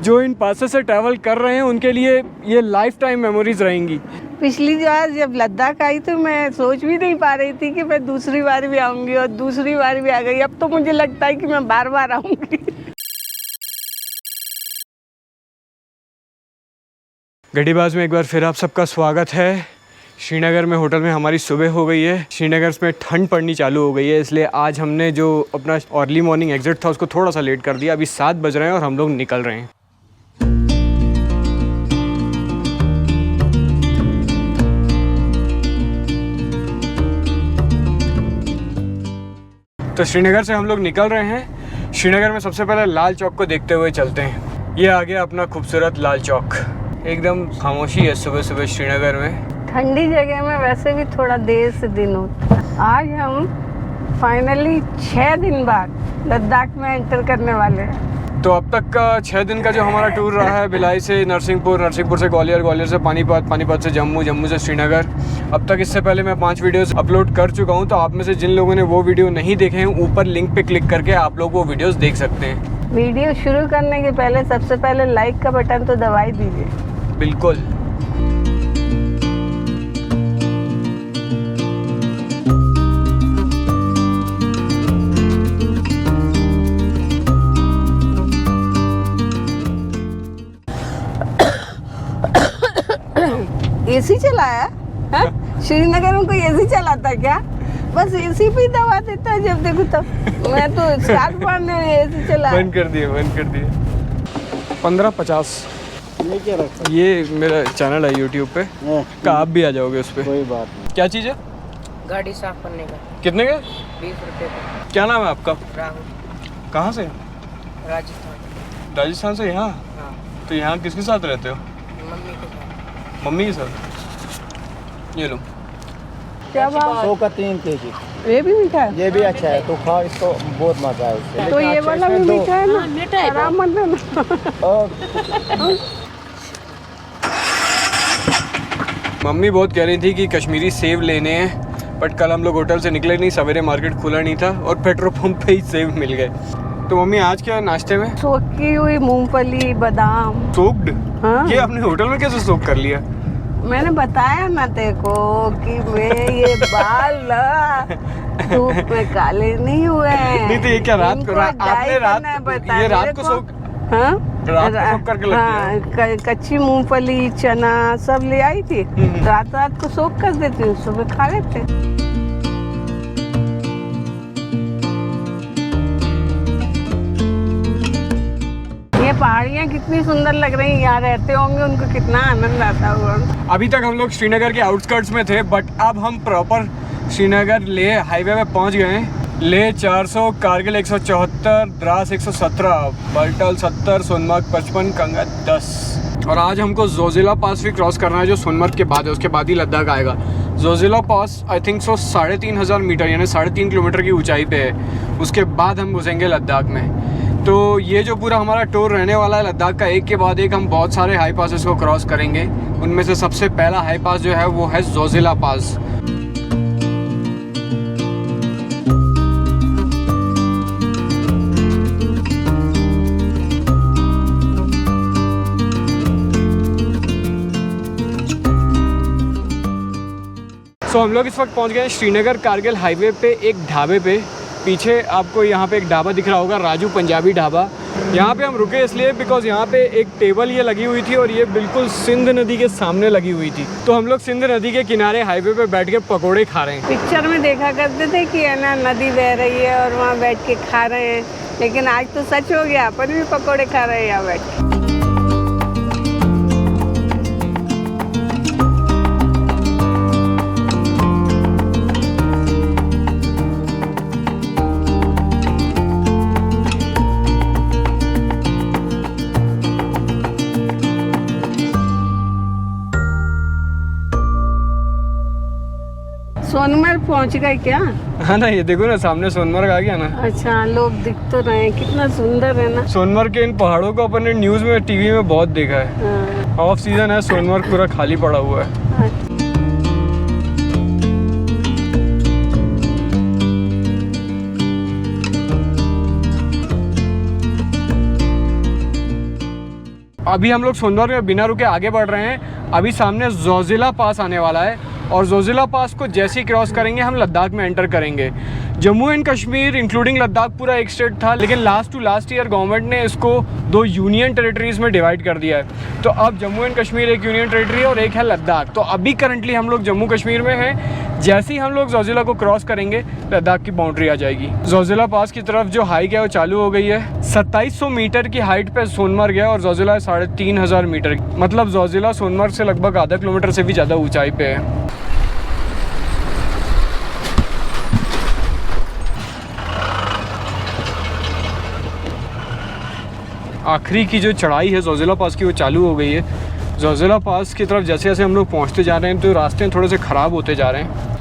जो इन पासों से ट्रैवल कर रहे हैं उनके लिए ये लाइफ टाइम मेमोरीज रहेंगी। पिछली बार जब लद्दाख आई तो मैं सोच भी नहीं पा रही थी कि मैं दूसरी बार भी आऊंगी, और दूसरी बार भी आ गई। अब तो मुझे लगता है कि मैं बार बार आऊंगी। गढ़ीबाज में एक बार फिर आप सबका स्वागत है। श्रीनगर में होटल में हमारी सुबह हो गई है। श्रीनगर में ठंड पड़नी चालू हो गई है, इसलिए आज हमने जो अपना अर्ली मॉर्निंग एग्जिट था उसको थोड़ा सा लेट कर दिया। अभी 7 बज रहे हैं और हम लोग निकल रहे हैं। तो श्रीनगर से हम लोग निकल रहे हैं। श्रीनगर में सबसे पहले लाल चौक को देखते हुए चलते हैं। ये आ गया अपना खूबसूरत लाल चौक। एकदम खामोशी है सुबह सुबह श्रीनगर में। ठंडी जगह में वैसे भी थोड़ा देर से दिन होता है। आज हम फाइनली 6 दिन बाद लद्दाख में एंटर करने वाले हैं। तो अब तक का 6 दिन का जो हमारा टूर रहा है, भिलाई से नरसिंहपुर, नरसिंहपुर से ग्वालियर, ग्वालियर से पानीपत, पानीपत से जम्मू, जम्मू से श्रीनगर। अब तक इससे पहले मैं 5 वीडियोस अपलोड कर चुका हूं। तो आप में से जिन लोगों ने वो वीडियो नहीं देखे हैं, ऊपर लिंक पे क्लिक करके आप लोग वो वीडियोस देख सकते हैं। वीडियो शुरू करने के पहले सबसे पहले लाइक का बटन तो दबा ही दीजिए। बिल्कुल। एसी चलाया है? श्रीनगर में कोई एसी चलाता है क्या? बस एसी भी दबा देता है जब देखो तब। मैं तो स्टार्ट मारने में एसी चला। बंद कर दिए, बंद कर दिए। 1550 ये क्या रखा? ये मेरा चैनल है यूट्यूब पे, का आप भी आ जाओगे उस पे। कोई बात नहीं। क्या चीज़ है? गाड़ी साफ करने का। कितने का? 20 रुपये का। क्या नाम है आपका? राहुल। कहाँ से? राजस्थान। राजस्थान से। यहाँ हाँ, तो यहाँ किसके साथ रहते हो? मम्मी के साथ। मम्मी के साथ। ये लो। क्या बात? 100 का 3 kg। ये भी मीठा है? ये भी अच्छा है, तो खाओ इसको, बहुत मजा है इससे। तो ये वाला भी मीठा है ना? मीठा है। आराम मत लेना। और मम्मी बहुत कह रही थी कि कश्मीरी सेब लेने हैं, बट कल हम लोग होटल से निकले नहीं, सवेरे मार्केट खुला नहीं था और पेट्रोल पंप पे ही सेब मिल गए। तो मम्मी आज क्या है नाश्ते में? सोखी हुई मूंगफली, बादाम। सोक्ड? हाँ। ये आपने होटल में कैसे सोक कर लिया? मैंने बताया ना तेरे को कि मैं ये बाल धूप में काले नहीं हुए हैं। नहीं तो ये क्या रात को इनको आपने dye रात करना है, बता ये रात मेरे को को। सोक हाँ? रात को सोक करके लगती है? कच्ची मूंगफली, चना सब ले आई थी। रात रात को सोक कर देती हूँ, सुबह खा लेते। ये पहाड़ियाँ कितनी सुंदर लग रही हैं। यहाँ रहते होंगे उनको कितना आनंद आता होगा। अभी तक हम लोग श्रीनगर के आउटस्कर्ट्स में थे, बट अब हम प्रॉपर श्रीनगर लेह हाईवे पे पहुंच गए हैं। लेह 400, कारगिल 174, द्रास 117, बल्टल 70, सोनमर्ग 55, कंगत 10। और आज हमको जोजिला पास भी क्रॉस करना है, जो सोनमर्ग के बाद है, उसके बाद ही लद्दाख आएगा। जोजिला पास आई थिंक 3500 मीटर यानी 3.5 किलोमीटर की ऊंचाई पे है। उसके बाद हम घुसेंगे लद्दाख में। तो ये जो पूरा हमारा टूर रहने वाला है लद्दाख का, एक के बाद एक हम बहुत सारे हाई पासेस को क्रॉस करेंगे। उनमें से सबसे पहला हाई पास जो है वो है जोजिला पास। तो हम लोग इस वक्त पहुंच गए हैं श्रीनगर कारगिल हाईवे पे एक ढाबे पे। पीछे आपको यहाँ पे एक ढाबा दिख रहा होगा, राजू पंजाबी ढाबा। यहाँ पे हम रुके इसलिए बिकॉज यहाँ पे एक टेबल ये लगी हुई थी और ये बिल्कुल सिंध नदी के सामने लगी हुई थी। तो हम लोग सिंध नदी के किनारे हाईवे पे बैठ के पकौड़े खा रहे हैं। पिक्चर में देखा करते थे कि है ना नदी बह रही है और वहाँ बैठ के खा रहे हैं, लेकिन आज तो सच हो गया, अपन भी पकौड़े खा रहे हैं यहाँ बैठ के। सोनमर्ग पहुंच गए क्या? हाँ ना, ये देखो ना सामने सोनमर्ग आ गया ना। अच्छा, लोग दिख तो रहे हैं, कितना सुंदर है ना। सोनमर्ग के इन पहाड़ों को अपन ने न्यूज़ में, टीवी में बहुत देखा है। हाँ। ऑफ सीजन है, सोनमर्ग पूरा खाली पड़ा हुआ है। अभी हम लोग सोनभद्र में बिना रुके आगे बढ़ रहे हैं। अभी सामने जोजिला पास आने वाला है और जोजिला पास को जैसे ही क्रॉस करेंगे हम लद्दाख में एंटर करेंगे। जम्मू एंड कश्मीर इंक्लूडिंग लद्दाख पूरा एक स्टेट था, लेकिन लास्ट ईयर गवर्नमेंट ने इसको 2 यूनियन टेरिटरीज़ में डिवाइड कर दिया है। तो अब जम्मू एंड कश्मीर एक यूनियन टेरिटरी है और एक है लद्दाख। तो अभी करंटली हम लोग जम्मू कश्मीर में हैं। जैसे ही हम लोग जोजिला को क्रॉस करेंगे लद्दाख की बाउंड्री आ जाएगी। जोजिला पास की तरफ जो हाइक है वो चालू हो गई है। 2700 मीटर की हाइट पे सोनमर्ग है और जोजिला 3500 मीटर, मतलब जोजिला सोनमर्ग से लगभग आधा किलोमीटर से भी ज़्यादा ऊंचाई पे है। आखिरी की जो चढ़ाई है जोजिला पास की वो चालू हो गई है। जोजिला पास की तरफ जैसे जैसे हम लोग पहुंचते जा रहे हैं तो रास्ते थोड़े से ख़राब होते जा रहे हैं।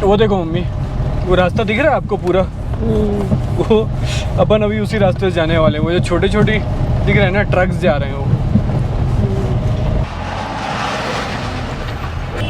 वो देखो मम्मी, वो रास्ता दिख रहा है आपको पूरा? वो अपन अभी उसी रास्ते से जाने वाले हैं। वो जो छोटे छोटे दिख रहे हैं ना ट्रक्स जा रहे हैं वो।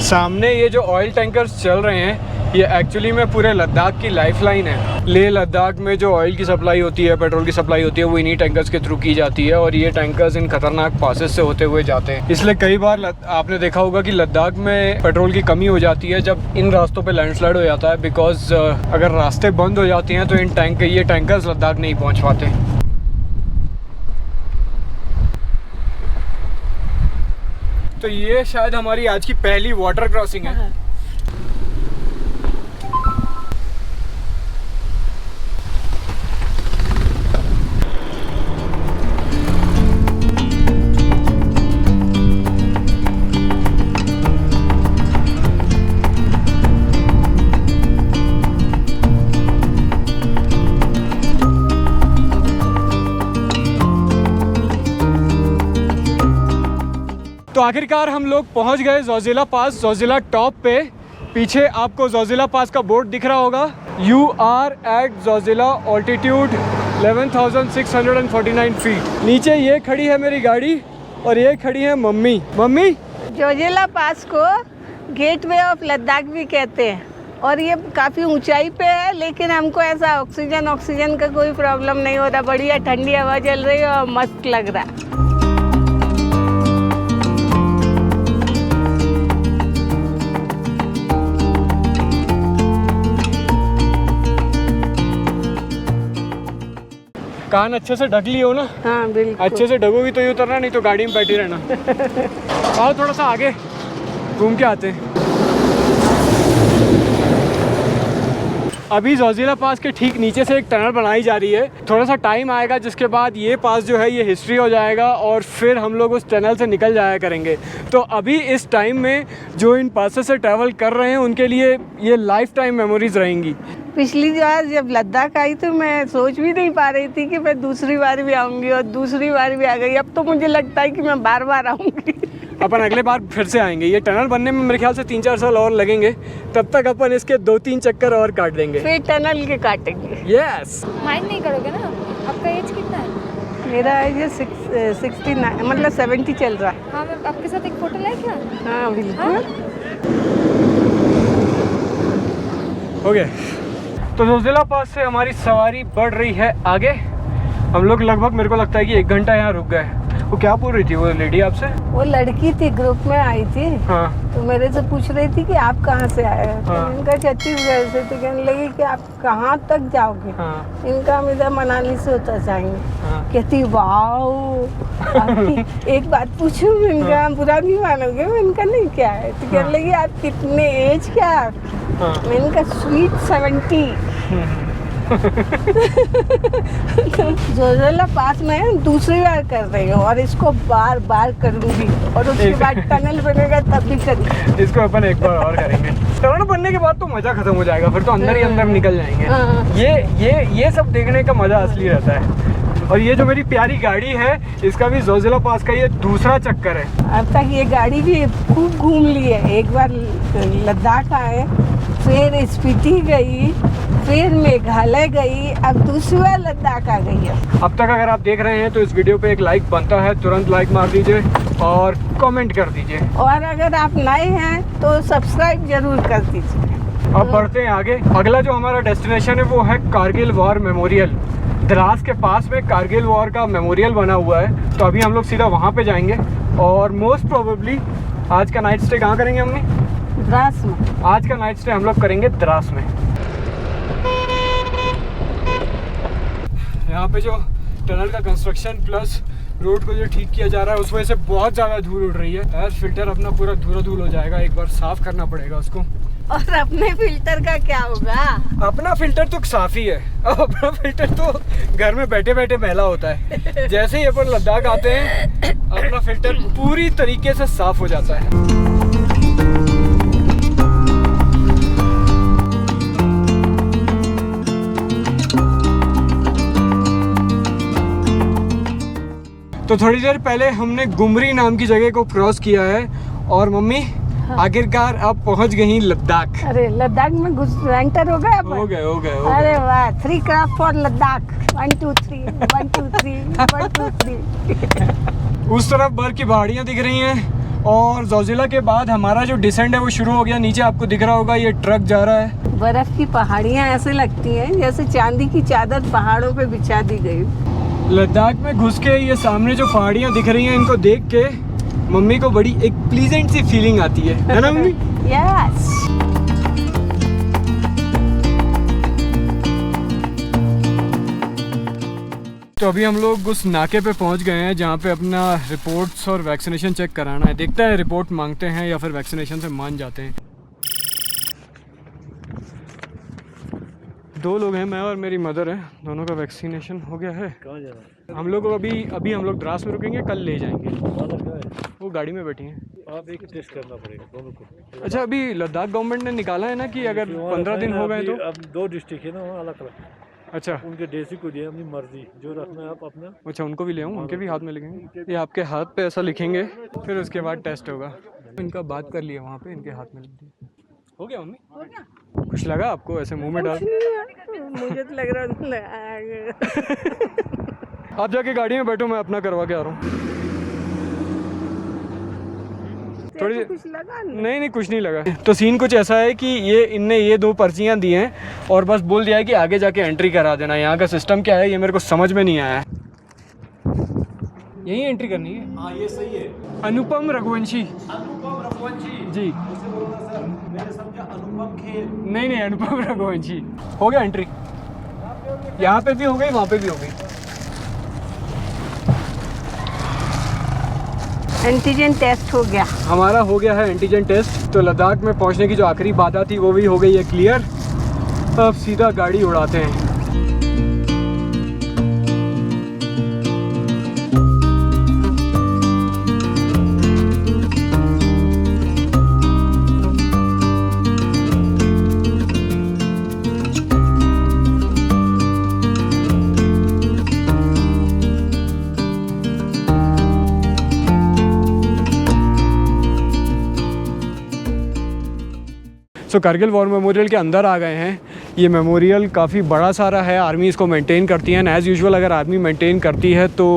सामने ये जो ऑयल टैंकर्स चल रहे हैं ये एक्चुअली में पूरे लद्दाख की लाइफलाइन है। लेह लद्दाख में जो ऑयल की सप्लाई होती है, पेट्रोल की सप्लाई होती है, वो इन्हीं टैंकर्स के थ्रू की जाती है और ये टैंकर्स इन खतरनाक पासेस से होते हुए जाते हैं। इसलिए कई बार आपने देखा होगा कि लद्दाख में पेट्रोल की कमी हो जाती है जब इन रास्तों पे लैंडस्लाइड हो जाता है, बिकॉज अगर रास्ते बंद हो जाते हैं तो ये टैंकर्स लद्दाख नहीं पहुँच पाते। तो ये शायद हमारी आज की पहली वाटर क्रॉसिंग है। तो आखिरकार हम लोग पहुंच गए जोजिला पास, जोजिला टॉप पे। पीछे आपको जोजिला पास का बोर्ड दिख रहा होगा। You are at Zojila altitude 11,649 feet. नीचे ये खड़ी है मेरी गाड़ी और ये खड़ी है मम्मी। मम्मी, जोजिला पास को गेटवे ऑफ लद्दाख भी कहते हैं और ये काफ़ी ऊंचाई पे है, लेकिन हमको ऐसा ऑक्सीजन का कोई प्रॉब्लम नहीं हो रहा। बढ़िया ठंडी हवा चल रही है और मस्त लग रहा है। कान अच्छे से ढक लिए हो ना? हाँ बिल्कुल। अच्छे से ढकोगी तो ही उतरना, नहीं तो गाड़ी में बैठी रहना। आओ थोड़ा सा आगे घूम के आते हैं। अभी जोजिला पास के ठीक नीचे से एक टनल बनाई जा रही है। थोड़ा सा टाइम आएगा जिसके बाद ये पास जो है ये हिस्ट्री हो जाएगा और फिर हम लोग उस टनल से निकल जाया करेंगे। तो अभी इस टाइम में जो इन पासेस से ट्रैवल कर रहे हैं उनके लिए ये लाइफ टाइम मेमोरीज रहेंगी। पिछली बार जब लद्दाख आई तो मैं सोच भी नहीं पा रही थी कि मैं दूसरी बार भी आऊँगी और दूसरी बार भी आ गई। अब तो मुझे लगता है कि मैं बार बार आऊँगी। अपन अगले बार फिर से आएंगे। ये टनल बनने में मेरे ख्याल से 3-4 साल और लगेंगे, तब तक अपन इसके 2-3 चक्कर और काट देंगे। फिर टनल के काटेंगे। यस। माइंड नहीं करोगे ना? आपका एज कितना है? मेरा एज 69, मतलब 70 चल रहा है। हाँ, मैं आपके साथ एक फोटो लाए क्या? हाँ बिल्कुल। हो गया। तो जोजिला पास से हमारी सवारी बढ़ रही है आगे। हम लोग लगभग, मेरे को लगता है कि 1 घंटा यहाँ रुक गए। वो क्या बोल रही थी वो लेडी आपसे? वो लड़की थी, ग्रुप में आई थी। हाँ। तो मेरे से पूछ रही थी कि आप कहाँ से आए हैं। हाँ। तो इनका छत्तीसगढ़ से। तो कहने लगी कि आप कहाँ तक जाओगे? हाँ। इनका हम इधर मनाली से उतर जाएंगे। हाँ। कहती वाओ। एक बात पूछूं इनका? हम बुरा नहीं मानोगे? इनका नहीं क्या है? तो कहने लगी आप कितने एज क्या है आपकी? हाँ। इनका स्वीट 70। जोजिला पास में दूसरी बार कर रही हूँ और इसको बार बार करूँगी और उसके बाद टनल बनेगा तब भी करूँगी। इसको अपन एक बार और करेंगे। टनल बनने के बाद तो मजा खत्म हो जाएगा, फिर तो अंदर ही अंदर निकल जाएंगे। ये सब देखने का मजा असली रहता है। और ये जो मेरी प्यारी गाड़ी है इसका भी जोजिला पास का ये दूसरा चक्कर है। अब तक ये गाड़ी भी खूब घूम ली है। एक बार लद्दाख आए, फिर स्पीति गई, फिर मेघालय गई, अब दूसरी बार लद्दाख आ गई है। अब तक अगर आप देख रहे हैं तो इस वीडियो पे एक लाइक बनता है, तुरंत लाइक मार दीजिए और कमेंट कर दीजिए। और अगर आप नए हैं तो सब्सक्राइब जरूर कर दीजिए। अब बढ़ते हैं आगे। अगला जो हमारा डेस्टिनेशन है वो है कारगिल वॉर मेमोरियल। द्रास के पास में कारगिल वॉर का मेमोरियल बना हुआ है, तो अभी हम लोग सीधा वहाँ पे जाएंगे और मोस्ट प्रोबेबली आज का नाइट स्टे कहाँ करेंगे हमने? द्रास में। आज का नाइट स्टे हम लोग करेंगे द्रास में। यहाँ पे जो टनल का कंस्ट्रक्शन प्लस रोड को जो ठीक किया जा रहा है उस वजह से बहुत ज़्यादा धूल उड़ रही है। एयर फिल्टर अपना पूरा धूल हो जाएगा, एक बार साफ़ करना पड़ेगा उसको। और अपने फिल्टर का क्या होगा? अपना फिल्टर तो साफ ही है, अब अपना फिल्टर तो घर में बैठे बैठे मैला होता है। जैसे ही अपन लद्दाख आते हैं अपना फिल्टर पूरी तरीके से साफ हो जाता है। तो थोड़ी देर पहले हमने गुमरी नाम की जगह को क्रॉस किया है और मम्मी आखिरकार आप पहुंच गई लद्दाख। अरे लद्दाख में एंटर हो गए अपन? हो गए। अरे वाह, 3 क्राफ्ट फॉर लद्दाख। 1 2 3 1 2 3 1 2 3। उस तरफ बर्फ की पहाड़ियाँ दिख रही हैं और जोजिला के बाद हमारा जो डिसेंड है वो शुरू हो गया। नीचे आपको दिख रहा होगा ये ट्रक जा रहा है। बर्फ की पहाड़ियाँ ऐसे लगती हैं जैसे चांदी की चादर पहाड़ों पे बिछा दी गई। लद्दाख में घुस के ये सामने जो पहाड़ियाँ दिख रही हैं इनको देख के मम्मी को बड़ी एक प्लीजेंट सी फीलिंग आती है ना मम्मी? यस। तो अभी हम लोग उस नाके पे पहुंच गए हैं जहाँ पे अपना रिपोर्ट्स और वैक्सीनेशन चेक कराना है। देखते हैं रिपोर्ट मांगते हैं या फिर वैक्सीनेशन से मान जाते हैं। 2 लोग हैं, मैं और मेरी मदर है, दोनों का वैक्सीनेशन हो गया है। कहाँ जा रहा हम लोग अभी हम लोग द्रास में रुकेंगे, कल ले जाएंगे। है? वो गाड़ी में बैठी हैं। आप एक टेस्ट करना पड़ेगा दोनों को। अच्छा, अभी लद्दाख गवर्नमेंट ने निकाला है ना कि अगर 15 दिन हो गए तो? अब 2 डिस्ट्रिक्ट है ना वहाँ अलग अलग। अच्छा, उनके देसी को दिया अपनी मर्जी जो रखना है आप अपना। अच्छा उनको भी ले आऊँ, उनके भी हाथ में लिखेंगे? ये आपके हाथ पे ऐसा लिखेंगे फिर उसके बाद टेस्ट होगा। इनका बात कर लिया वहाँ पे, इनके हाथ में लिख दिया। हो गया मम्मी? हो गया। कुछ लगा आपको ऐसे मुंह में डाल? मुझे तो लग रहा आप जाके गाड़ी में बैठो, मैं अपना करवा के आ रहा हूँ। थोड़ी कुछ लगा नहीं कुछ नहीं लगा। तो सीन कुछ ऐसा है कि इनने ये 2 पर्चियाँ दी हैं और बस बोल दिया है कि आगे जाके एंट्री करा देना। यहाँ का सिस्टम क्या है ये मेरे को समझ में नहीं आया है। यही एंट्री करनी है? हाँ ये सही है। अनुपम रघुवंशी जी। मैंने समझा अनुपम खेर। नहीं अनुपम रघुवंशी। हो गया एंट्री? यहाँ पे भी हो गई, वहाँ पे भी हो गई। एंटीजन टेस्ट हो गया हमारा, हो गया है एंटीजन टेस्ट। तो लद्दाख में पहुँचने की जो आखिरी बाधा थी वो भी हो गई है क्लियर। अब सीधा गाड़ी उड़ाते हैं। सो कारगिल वॉर मेमोरियल के अंदर आ गए हैं। ये मेमोरियल काफ़ी बड़ा सारा है, आर्मी इसको मेंटेन करती है। एंड एज़ यूजुअल अगर आर्मी मेंटेन करती है तो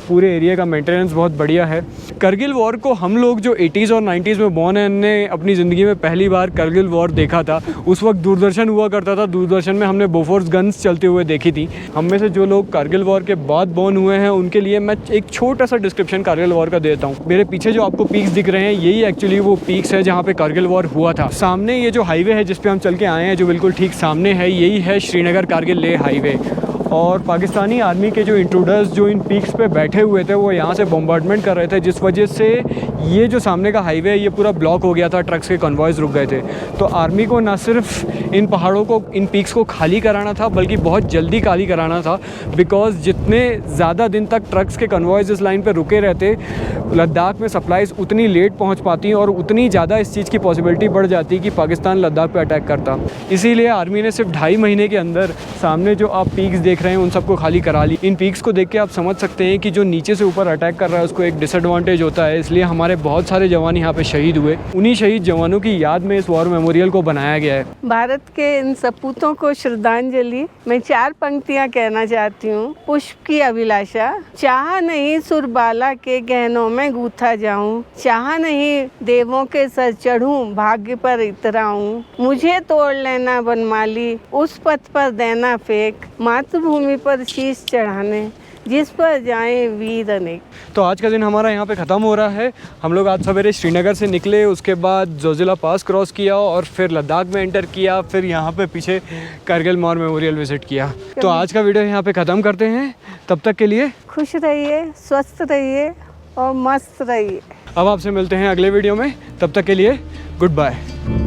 पूरे एरिया का मेंटेनेंस बहुत बढ़िया है। कारगिल वॉर को हम लोग जो 80s और 90s में बॉर्न हैं, ने अपनी ज़िंदगी में पहली बार कारगिल वॉर देखा था। उस वक्त दूरदर्शन हुआ करता था, दूरदर्शन में हमने बोफोर्स गन्स चलते हुए देखी थी। हम में से जो लोग कारगिल वॉर के बाद बॉर्न हुए हैं उनके लिए मैं एक छोटा सा डिस्क्रिप्शन कारगिल वॉर का देता हूँ। मेरे पीछे जो आपको पीक्स दिख रहे हैं यही एक्चुअली वो पीक्स है जहाँ पे कारगिल वॉर हुआ था। सामने ये जो हाईवे है जिस पे हम चल के आए हैं, जो बिल्कुल ठीक सामने है, यही है श्रीनगर कारगिल लेह हाईवे। और पाकिस्तानी आर्मी के जो इंट्रूडर्स जो इन पीक्स पे बैठे हुए थे वो यहाँ से बम्बार्डमेंट कर रहे थे, जिस वजह से ये जो सामने का हाईवे है ये पूरा ब्लॉक हो गया था, ट्रक्स के कन्वॉयज़ रुक गए थे। तो आर्मी को ना सिर्फ इन पहाड़ों को, इन पीक्स को खाली कराना था बल्कि बहुत जल्दी खाली कराना था, बिकॉज जितने ज़्यादा दिन तक ट्रक्स के कन्वॉयज़ इस लाइन पर रुके रहते, लद्दाख में सप्लाईज़ उतनी लेट पहुँच पाती और उतनी ज़्यादा इस चीज़ की पॉसिबिलिटी बढ़ जाती कि पाकिस्तान लद्दाख पर अटैक करता। इसीलिए आर्मी ने सिर्फ 2.5 महीने के अंदर सामने जो आप पीक्स देख रहे हैं उन सबको खाली करा ली। इन पीक्स को देख के आप समझ सकते हैं कि जो नीचे से ऊपर अटैक कर रहा है उसको एक डिसएडवांटेज होता है, इसलिए हमारे हमारे बहुत सारे जवान यहाँ पे शहीद हुए। उन्हीं शहीद जवानों की याद में इस वॉर मेमोरियल को बनाया गया है। भारत के इन सपूतों को श्रद्धांजलि मैं 4 पंक्तियां कहना चाहती हूँ। पुष्प की अभिलाषा, चाह नहीं सुरबाला के गहनों में गूथा जाऊं, चाह नहीं देवों के सर चढ़ूं, भाग्य पर इतराऊं, मुझे तोड़ लेना बनमाली, उस पथ पर देना फेंक, मातृभूमि पर शीश चढ़ाने, जिस पर जाएं वीर अनेक। तो आज का दिन हमारा यहाँ पे ख़त्म हो रहा है। हम लोग आज सवेरे श्रीनगर से निकले, उसके बाद जोजिला पास क्रॉस किया और फिर लद्दाख में एंटर किया, फिर यहाँ पे पीछे कारगिल वॉर मेमोरियल विजिट किया। तो आज का वीडियो यहाँ पे ख़त्म करते हैं। तब तक के लिए खुश रहिए, स्वस्थ रहिए और मस्त रहिए। अब आपसे मिलते हैं अगले वीडियो में। तब तक के लिए गुड बाय।